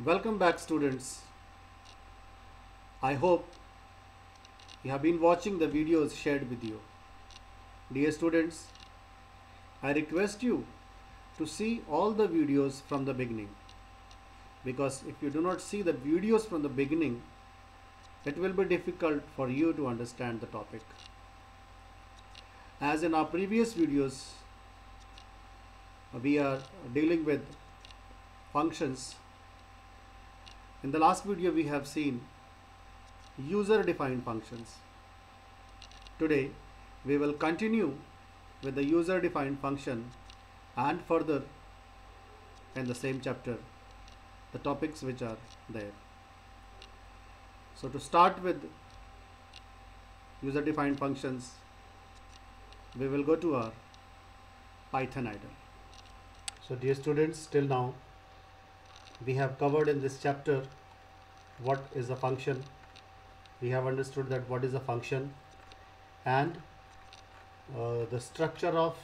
Welcome back, students. I hope you have been watching the videos shared with you. Dear students, I request you to see all the videos from the beginning, because if you do not see the videos from the beginning, it will be difficult for you to understand the topic. As in our previous videos, we are dealing with functions. In the last video, we have seen user-defined functions. Today, we will continue with the user-defined function and further in the same chapter, the topics which are there. So to start with user-defined functions, we will go to our Python idle. So dear students, till now we have covered in this chapter what is a function. We have understood that what is a function and the structure of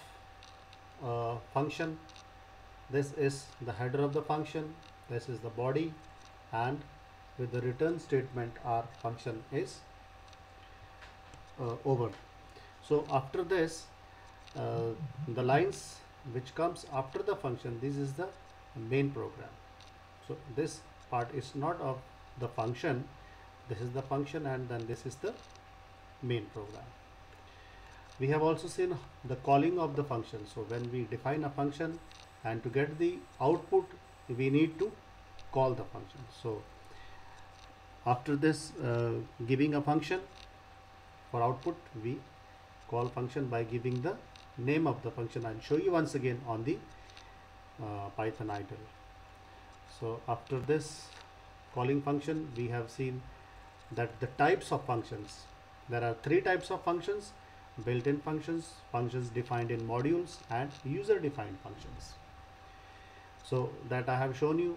function. This is the header of the function, this is the body, and with the return statement our function is over. So after this, the lines which comes after the function, this is the main program. So this part is not of the function, this is the function, and then this is the main program. We have also seen the calling of the function. So when we define a function and to get the output, we need to call the function. So after this, giving a function for output, we call function by giving the name of the function. I'll show you once again on the Python idle. So after this calling function, we have seen that the types of functions, there are three types of functions: built-in functions, functions defined in modules, and user-defined functions. So that I have shown you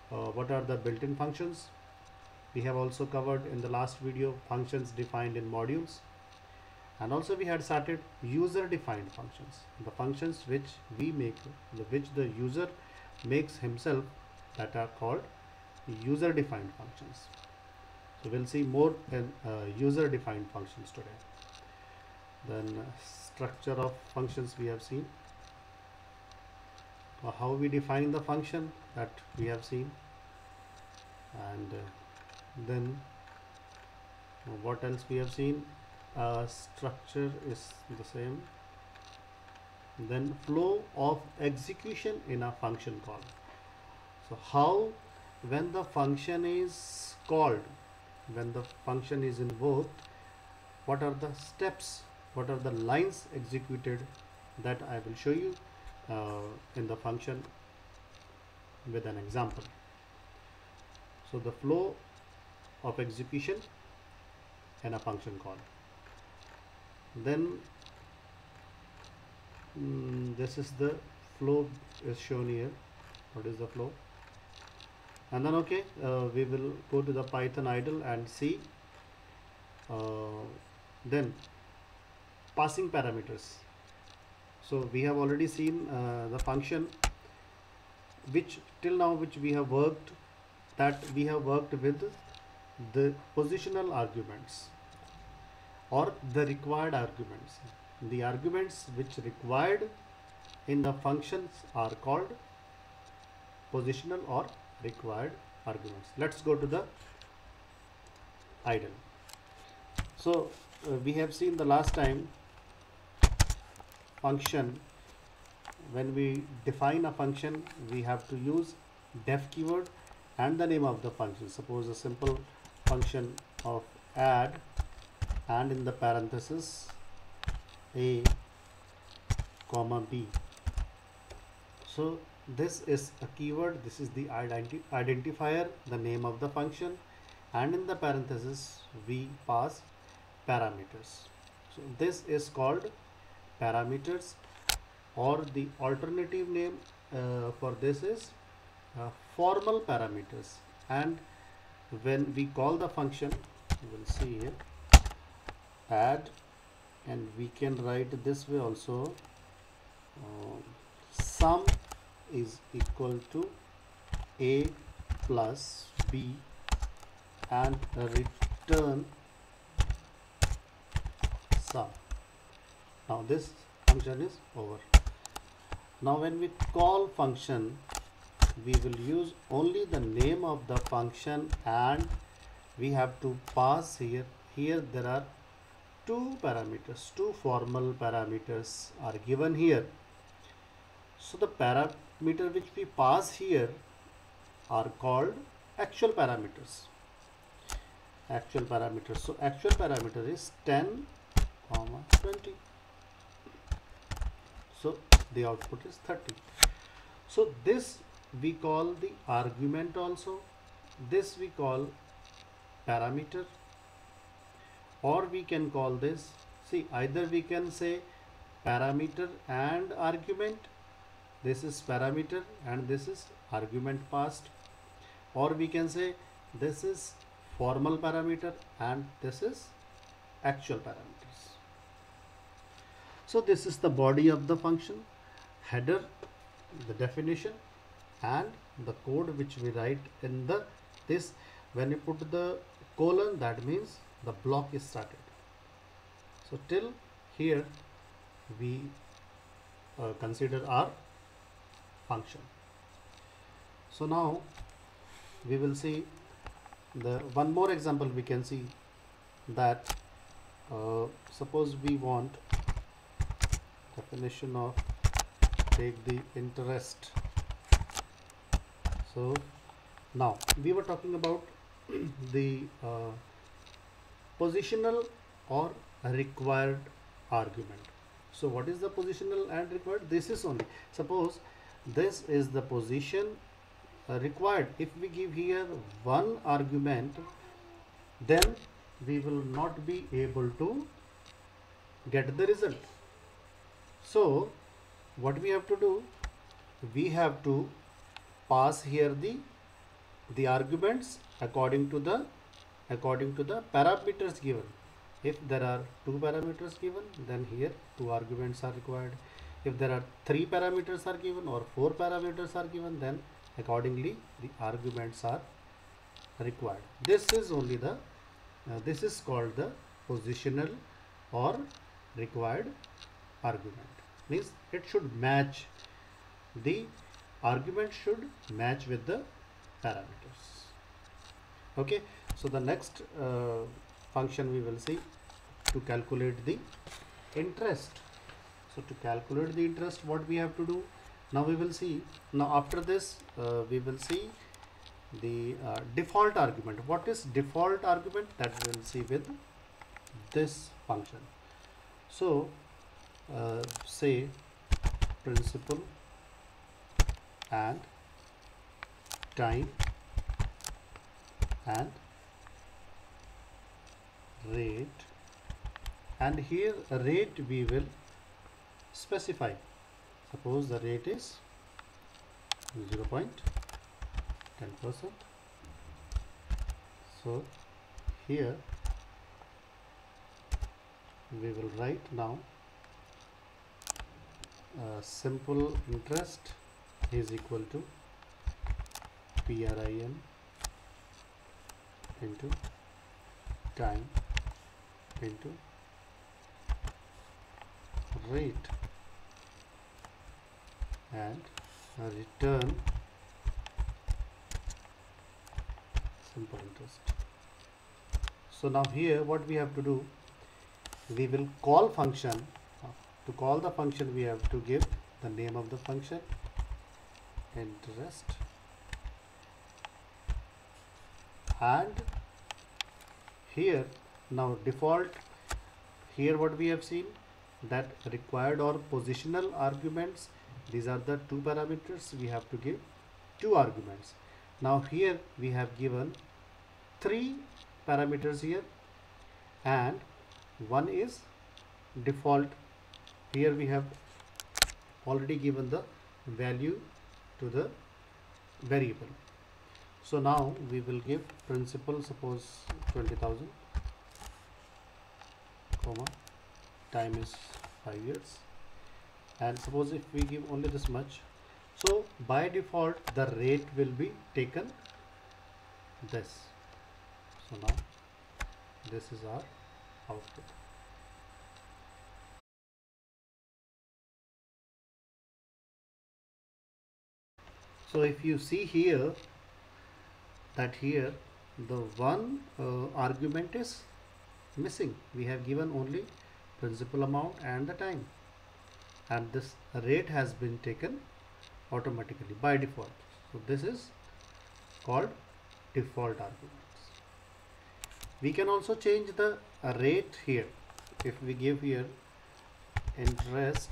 what are the built-in functions. We have also covered in the last video functions defined in modules, and also we had started user-defined functions, the functions which we make, which the user makes himself, that are called user-defined functions. So we'll see more in user-defined functions today. Then structure of functions we have seen, how we define the function, that we have seen, and then what else we have seen. Structure is the same. Then flow of execution in a function call. So how, when the function is called, when the function is invoked, what are the steps, what are the lines executed, that I will show you in the function with an example. So the flow of execution in a function call. Then this is the flow is shown here. What is the flow? And then we will go to the Python idle and see then passing parameters. So we have already seen the function which till now which we have worked, that we have worked with the positional arguments or the required arguments. The arguments which required in the functions are called positional or required arguments. Let's go to the idle. So we have seen the last time function, when we define a function, we have to use def keyword and the name of the function. Suppose a simple function of add and in the parenthesis a comma b. So this is a keyword, this is the identifier, the name of the function, and in the parenthesis we pass parameters. So this is called parameters, or the alternative name for this is formal parameters. And when we call the function, you will see here add, and we can write this way also, sum is equal to a plus b and return sum. Now this function is over. Now when we call function, we will use only the name of the function, and we have to pass here there are two parameters, two formal parameters are given here. So the parameter which we pass here are called actual parameters. Actual parameters. So actual parameter is 10, 20. So the output is 30. So this we call the argument also. This we call parameter, or we can call this, see, either we can say parameter and argument, this is parameter and this is argument passed, or we can say this is formal parameter and this is actual parameters. So this is the body of the function, header, the definition, and the code which we write in the this. When you put the colon, that means the block is started. So till here we consider our function. So now we will see the one more example. We can see that suppose we want definition of, take the interest. So now we were talking about the positional or required argument. So what is the positional and required? This is only, suppose this is the position required. If we give here one argument, then we will not be able to get the result. So what we have to do, we have to pass here the arguments according to the parameters given. If there are two parameters given, then here two arguments are required. If there are three parameters are given or four parameters are given, then accordingly the arguments are required. This is only the this is called the positional or required argument. Means it should match, the argument should match with the parameters. Okay, so the next function we will see to calculate the interest. So to calculate the interest, what we have to do, now we will see. Now after this we will see the default argument. What is default argument? That we will see with this function. So say principal and time and rate, and here rate we will specify. Suppose the rate is 0.10%. So here we will write now simple interest is equal to PRIN into time into rate and return simple interest. So now here what we have to do, we will call function. To call the function we have to give the name of the function, interest, and here now default, here what we have seen, that required or positional arguments, these are the two parameters, we have to give two arguments. Now here we have given three parameters here, and one is default. Here we have already given the value to the variable. So now we will give principal, suppose 20,000, comma, time is 5 years, and suppose if we give only this much, so by default the rate will be taken this. So now this is our output. So if you see here that here the one argument is missing. We have given only principal amount and the time, and this rate has been taken automatically by default. So this is called default arguments. We can also change the rate here. If we give here interest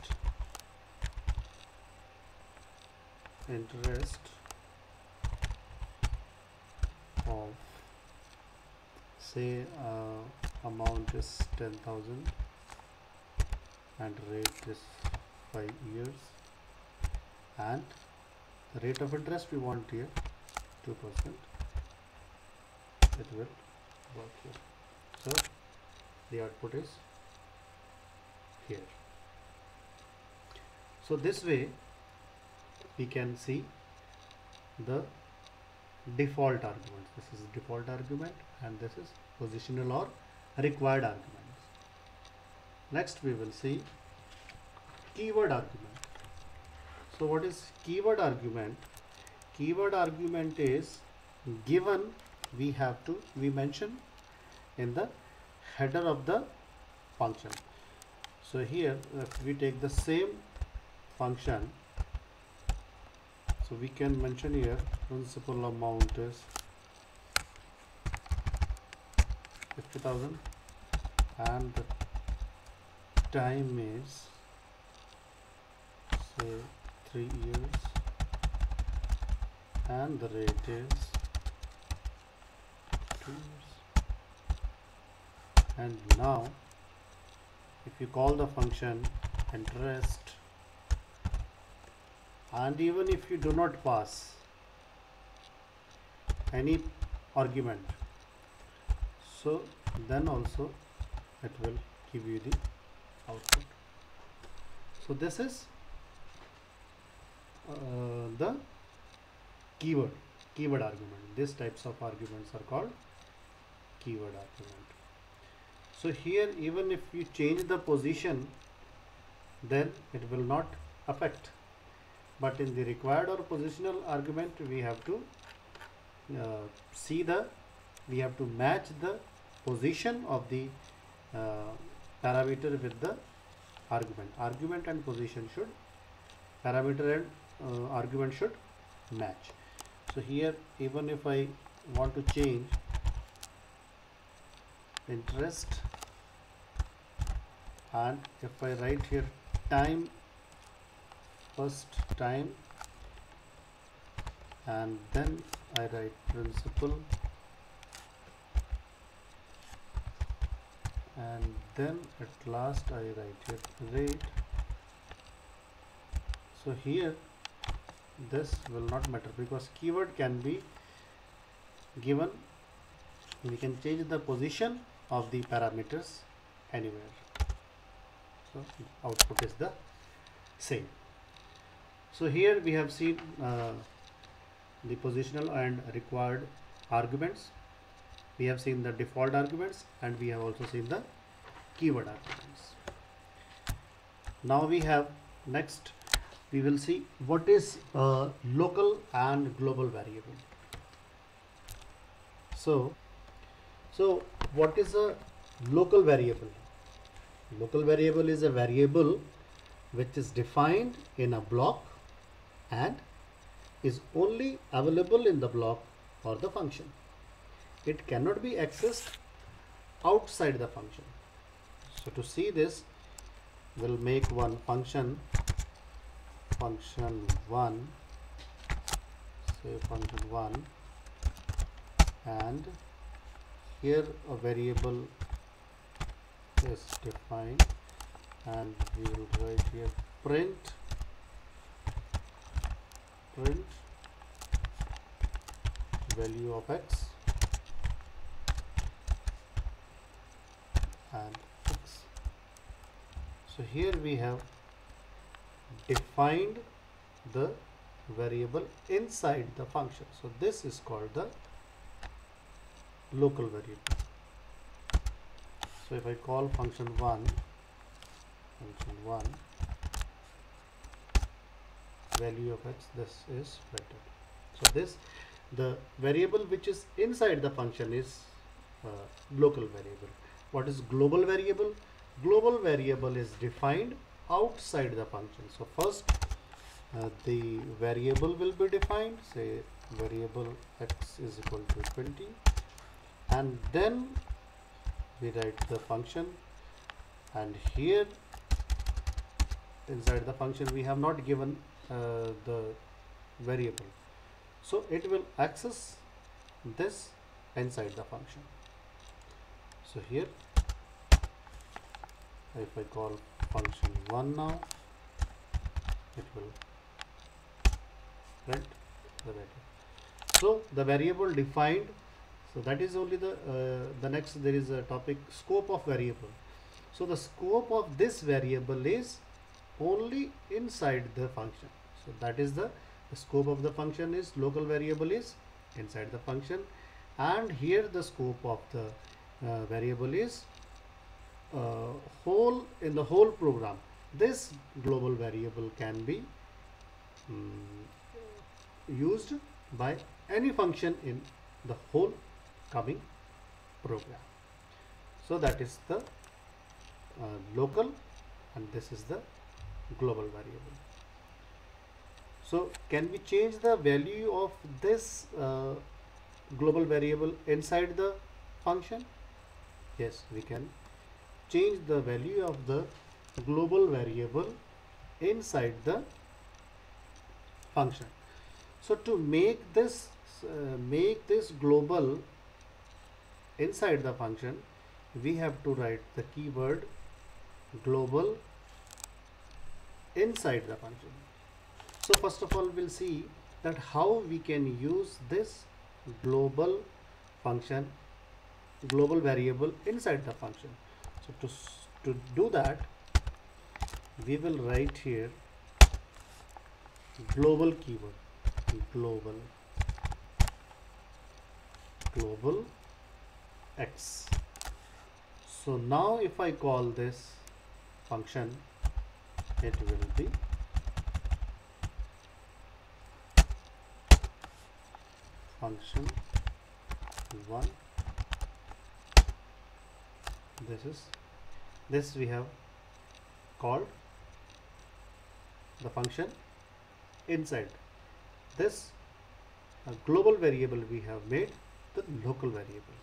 of, say, amount is 10,000 and rate is 5 years, and the rate of interest we want here 2%. It will work here. So the output is here. So this way we can see the default arguments. This is default argument and this is positional or required arguments. Next we will see keyword argument. So what is keyword argument? Keyword argument is given we mention in the header of the function. So here if we take the same function, so we can mention here principal amount is 50,000 and the time is, say, 3 years and the rate is 2 years. And now if you call the function interest, and even if you do not pass any argument, so then also it will give you the output. So this is the keyword argument. These types of arguments are called keyword argument. So here even if you change the position, then it will not affect, but in the required or positional argument we have to we have to match the position of the parameter with the argument and position should, parameter and argument should match. So here even if I want to change interest, and if I write here time, first time, and then I write principal, and then at last I write here rate. So here this will not matter because keyword can be given, we can change the position of the parameters anywhere. So output is the same. So here we have seen the positional and required arguments. We have seen the default arguments and we have also seen the keyword arguments. Now we have next we will see what is local and global variable. So what is a local variable? Local variable is a variable which is defined in a block and is only available in the block or the function. It cannot be accessed outside the function. So to see this, we'll make one function 1, say function 1, and here a variable is defined and we will write here print value of x and x. So here we have defined the variable inside the function. So this is called the local variable. So if I call function 1 value of x, this is vector. So this, the variable which is inside the function is local variable. What is global variable? Global variable is defined outside the function. So first the variable will be defined, say variable x is equal to 20, and then we write the function, and here inside the function we have not given the variable, so it will access this inside the function. So here if I call function 1 now, it will print the variable. So the variable defined, so that is only the next there is a topic scope of variable. So the scope of this variable is only inside the function. So that is the scope of the function is local variable is inside the function, and here the scope of the variable is whole in the whole program. This global variable can be used by any function in the whole coming program. So that is the local, and this is the global variable. So can we change the value of this global variable inside the function? Yes, we can change the value of the global variable inside the function. So to make this global inside the function, we have to write the keyword global inside the function. So first of all, we'll see that how we can use this global function, global variable inside the function. So to do that, we will write here global keyword, global x. So now if I call this function, it will be function 1. This we have called the function inside this global variable, we have made the local variable.